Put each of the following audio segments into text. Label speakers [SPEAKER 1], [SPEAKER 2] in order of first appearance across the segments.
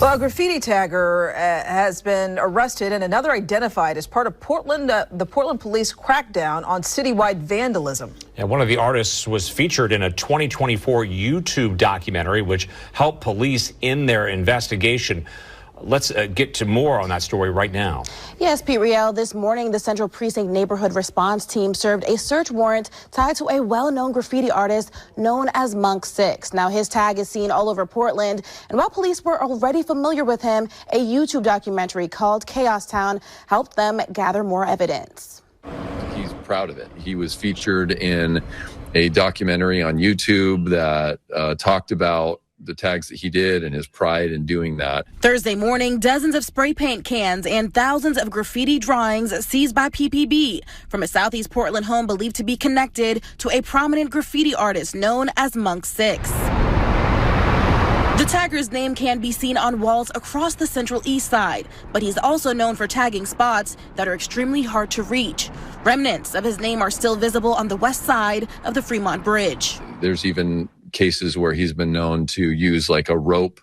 [SPEAKER 1] Well, a graffiti tagger has been arrested and another identified as part of the Portland police crackdown on citywide vandalism.
[SPEAKER 2] And one of the artists was featured in a 2024 YouTube documentary, which helped police in their investigation. Let's get to more on that story right now.
[SPEAKER 3] Yes, Pete Riel, this morning the Central Precinct Neighborhood Response Team served a search warrant tied to a well-known graffiti artist known as monk6. Now, his tag is seen all over Portland, and while police were already familiar with him, a YouTube documentary called Chaos Town helped them gather more evidence.
[SPEAKER 4] He's proud of it. He was featured in a documentary on YouTube that talked about the tags that he did and his pride in doing that.
[SPEAKER 3] Thursday morning, dozens of spray paint cans and thousands of graffiti drawings seized by PPB from a Southeast Portland home believed to be connected to a prominent graffiti artist known as monk6. The tagger's name can be seen on walls across the Central East Side, but he's also known for tagging spots that are extremely hard to reach. Remnants of his name are still visible on the west side of the Fremont Bridge.
[SPEAKER 4] There's even cases where he's been known to use like a rope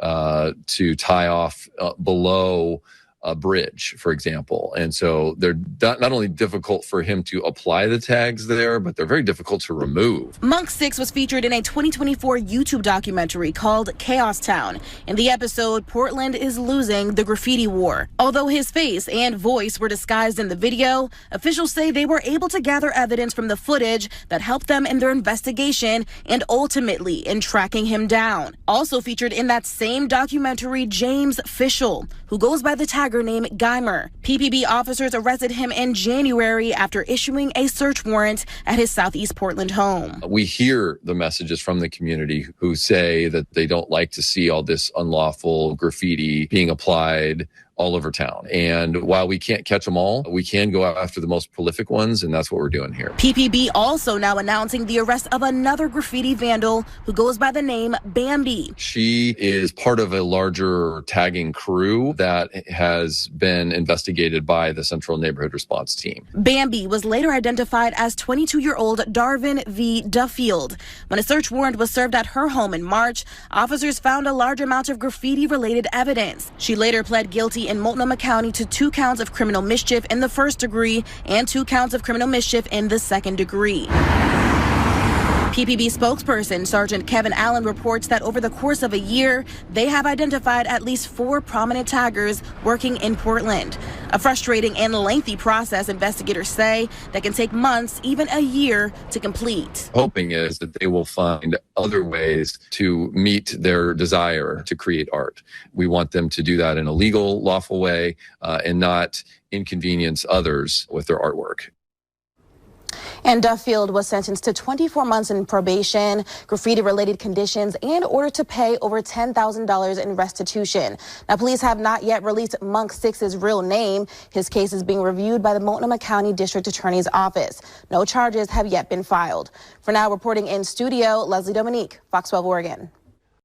[SPEAKER 4] to tie off below a bridge, for example. And so they're not only difficult for him to apply the tags there, but they're very difficult to remove.
[SPEAKER 3] monk6 was featured in a 2024 YouTube documentary called Chaos Town. In the episode, Portland is losing the graffiti war. Although his face and voice were disguised in the video, officials say they were able to gather evidence from the footage that helped them in their investigation and ultimately in tracking him down. Also featured in that same documentary, James Fishel, who goes by the tagger name Geimer. PPB officers arrested him in January after issuing a search warrant at his Southeast Portland home.
[SPEAKER 4] We hear the messages from the community who say that they don't like to see all this unlawful graffiti being applied all over town. And while we can't catch them all, we can go after the most prolific ones, and that's what we're doing here.
[SPEAKER 3] PPB also now announcing the arrest of another graffiti vandal who goes by the name Bambi.
[SPEAKER 4] She is part of a larger tagging crew that has been investigated by the Central Neighborhood Response Team.
[SPEAKER 3] Bambi was later identified as 22-year-old Darvin V. Duffield. When a search warrant was served at her home in March, officers found a large amount of graffiti-related evidence. She later pled guilty in Multnomah County to 2 counts of criminal mischief in the first degree and 2 counts of criminal mischief in the second degree. PPB spokesperson Sergeant Kevin Allen reports that over the course of a year, they have identified at least 4 prominent taggers working in Portland. A frustrating and lengthy process, investigators say, that can take months, even a year, to complete.
[SPEAKER 4] Hoping is that they will find other ways to meet their desire to create art. We want them to do that in a legal, lawful way and not inconvenience others with their artwork.
[SPEAKER 3] And Duffield was sentenced to 24 months in probation, graffiti-related conditions, and ordered to pay over $10,000 in restitution. Now, police have not yet released monk6's real name. His case is being reviewed by the Multnomah County District Attorney's Office. No charges have yet been filed. For now, reporting in studio, Leslie Dominique, Fox 12 Oregon.